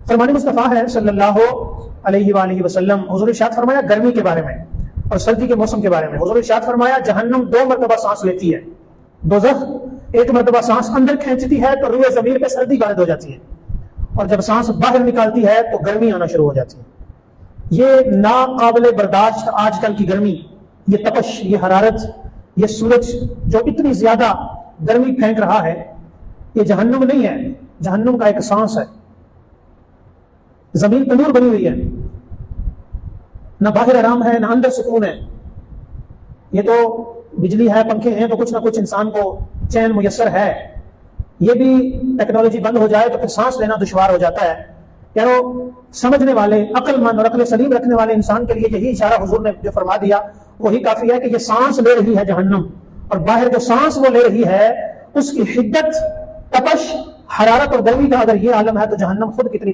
فرمان مصطفیٰ ہے صلی اللہ علیہ وآلہ وسلم، حضور ارشاد فرمایا گرمی کے بارے میں اور سردی کے موسم کے بارے میں، حضور ارشاد فرمایا جہنم 2 مرتبہ سانس لیتی ہے، دوزخ 1 مرتبہ سانس اندر کھینچتی ہے تو روئے ضمیر پہ سردی غالب ہو جاتی ہے، اور جب سانس باہر نکالتی ہے تو گرمی آنا شروع ہو جاتی ہے۔ یہ ناقابل برداشت آج کل کی گرمی، یہ تپش، یہ حرارت، یہ سورج جو اتنی زیادہ گرمی پھینک رہا ہے، یہ جہنم نہیں ہے، جہنم کا ایک سانس ہے۔ زمین تندور بنی ہوئی ہے، نہ باہر آرام ہے نہ اندر سکون ہے۔ یہ تو بجلی ہے، پنکھے ہیں تو کچھ نہ کچھ انسان کو چین میسر ہے، یہ بھی ٹیکنالوجی بند ہو جائے تو پھر سانس لینا دشوار ہو جاتا ہے۔ یارو سمجھنے والے، عقل مند اور عقل سلیم رکھنے والے انسان کے لیے یہی اشارہ حضور نے جو فرما دیا وہی کافی ہے کہ یہ سانس لے رہی ہے جہنم، اور باہر جو سانس وہ لے رہی ہے اس کی حدت، تپش، حرارت اور گرمی کا اگر یہ عالم ہے تو جہنم خود کتنی